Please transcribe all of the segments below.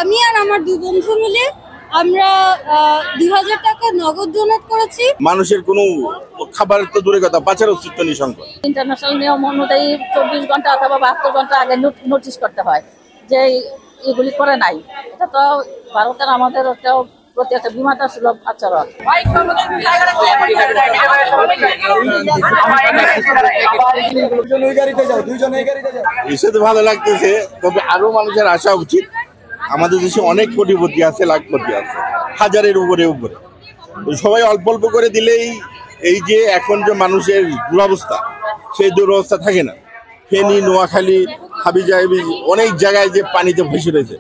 আমি আর আমার দুই বন্ধু মিলে আমরা 2000 টাকা নগদ ডোনেট করেছি। মানুষের কোনো খাবারের তো দূরে কথা, বাঁচার অস্তিত্ব নেই সংকট। ইন্টারন্যাশনাল নিয়ম অনুযায়ী 24 ঘন্টা অথবা 72 ঘন্টা আগে নোটিশ করতে হয় যে এগুলি করে নাই। এটা তো ভারতের আমাদের প্রতি একটা বিমাতা সুলভ আচরণ। এসে ভালো লাগতেছে, তবে আরো মানুষের আসা উচিত। আমাদের দেশে অনেক কোটিপতি আছে, লাখপতি আছে, হাজারের উপরে উপরে। সবাই অল্প অল্প করে দিলেই এই যে এখন যে মানুষের দুরবস্থা, সেই দুরবস্থা থাকে না। ফেনী, নোয়াখালী, হাবিজাবি অনেক জায়গায় যে পানিতে ভেসে রয়েছে,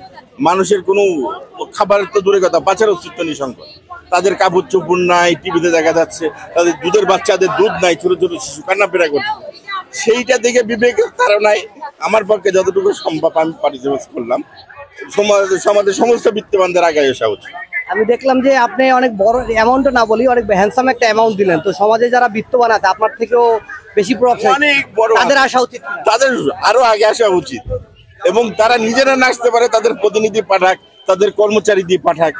মানুষের কোনো খাবারের তো দূরে কথা, বাঁচার অস্তিত্ব নেই সংকট। তাদের কাপড় চোপড় নাই, টিভিতে দেখা যাচ্ছে তাদের দুধের বাচ্চাদের দুধ নাই, ছোট ছোট শিশু কান্নাপেরা করছে। সেইটা দেখে বিবেকের তাড়নায় আমার পক্ষে যতটুকু সম্ভব আমি পার্টিসিপেট করলাম। সমাজের সমস্ত বিত্তবানদের আগে আসা উচিত। আমি দেখলাম যে আপনি অনেক বড় অ্যামাউন্ট না বলি, অনেক হ্যান্ডসাম একটা অ্যামাউন্ট দিলেন। তো সমাজে যারা বিত্তবান আছে আপনার থেকেও বেশি প্রভাবশালী, অনেক বড়, তাদের আসা উচিত, তাদের আরো আগে আসা উচিত। এবং তারা নিজেরা না আসতে পারে, তাদের প্রতিনিধি পাঠাক, তাদের কর্মচারী দিয়ে পাঠাক।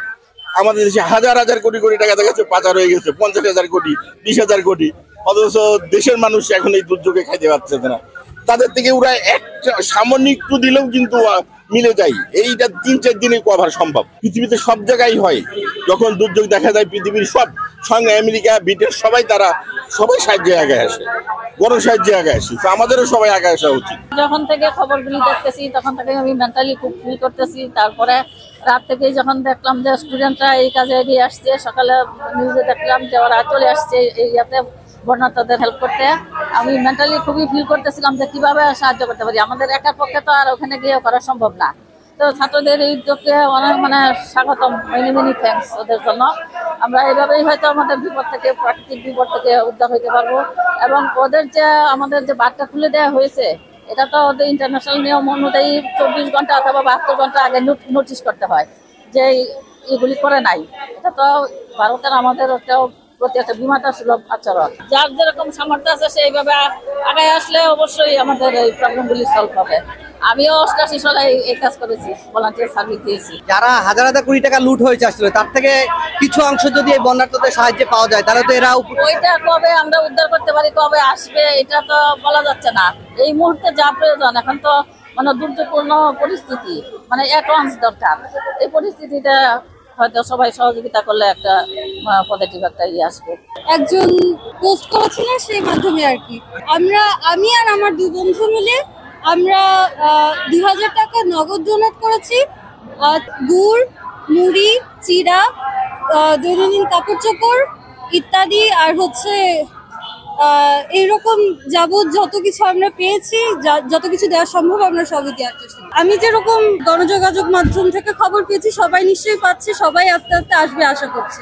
আমাদের দেশে হাজার হাজার কোটি কোটি টাকা দেখা যাচ্ছে পাচার হয়ে গেছে, 50,000 কোটি, 20,000 কোটি। অথচ দেশের মানুষ এখন এই দুর্যোগে খাইতে পারছে না। তাদের থেকে ওরা একটা সামান্য একটু দিলেও কিন্তু মিলে যায়। এইটা 3-4 দিনে কভার সম্ভব। পৃথিবীতে সব জায়গায় হয় যখন দুর্যোগ দেখা যায়, পৃথিবীর সব সঙ্গে আমেরিকা, ব্রিটেন সবাই সাহায্যে আগে আসে, বড় সাহায্যে আগে আসে। তো আমাদেরও সবাই আগে আসা উচিত। যখন থেকে খবরগুলি দেখতেছি তখন থেকে আমি মেন্টালি খুব ফিল করতেছি। তারপরে রাত থেকে যখন দেখলাম যে স্টুডেন্টরা এই কাজে এগিয়ে আসছে, সকালে নিউজে দেখলাম যে ওরা চলে আসছে এই ইয়াতে বন্যার্তদের হেল্প করতে, আমি মেন্টালি খুবই ফিল করতেছিলাম যে কিভাবে সাহায্য করতে পারি। আমাদের একার পক্ষে তো আর ওখানে গিয়ে করা সম্ভব না। তো ছাত্রদের এই উদ্যোগকে অনেক স্বাগতম, মেনি থ্যাঙ্কস ওদের জন্য। আমরা এইভাবেই হয়তো আমাদের বিপদ থেকে, প্রাকৃতিক বিপদ থেকে উদ্ধার হইতে পারবো। এবং ওদের যে আমাদের যে বার্তা খুলে দেওয়া হয়েছে, এটা তো ওদের ইন্টারন্যাশনাল নিয়ম অনুযায়ী 24 ঘন্টা অথবা 72 ঘন্টা আগে নোটিশ করতে হয় যে এগুলি করে নাই। এটা তো ভারতের আমাদের প্রতি একটা বিমাতা সুলভ আচরণ। যার যেরকম সামর্থ্য আছে সেইভাবে আগে আসলে অবশ্যই আমাদের এই প্রবলেমগুলি সলভ হবে। আমিও 88 সালে এই কাজ করেছি, ভলান্টিয়ার সার্ভিস দিয়েছি। যারা হাজার হাজার কোটি টাকা লুট হয়েছে আসলে, তার থেকে কিছু অংশ যদি এই বন্যার্তদের সাহায্যে পাওয়া যায় তাহলে তো এরা ওইটা কবে আমরা উদ্ধার করতে পারি, কবে আসবে এটা তো বলা যাচ্ছে না। এই মুহূর্তে যা প্রয়োজন, এখন তো দুর্যোগপূর্ণ পরিস্থিতি, অ্যাডভান্স দরকার। এই পরিস্থিতিটা হয়তো সবাই সহযোগিতা করলে একটা পজিটিভ একটা আসবে। একজন পোস্ট করেছিলেন, সেই মাধ্যমে আর কি আমি আর আমার দুই বন্ধু মিলে আমরা 2000 টাকা নগদ ডোনেট করেছি। গুড়, মুড়ি, চিড়া, দৈনন্দিন কাপড় চোপড় ইত্যাদি, আর এইরকম যাবৎ যত কিছু আমরা পেয়েছি, যত কিছু দেওয়া সম্ভব আমরা সবই দেওয়ার চেষ্টা করি। আমি যেরকম গণযোগাযোগ মাধ্যম থেকে খবর পেয়েছি, সবাই নিশ্চয়ই পাচ্ছে, সবাই আস্তে আস্তে আসবে আশা করছি।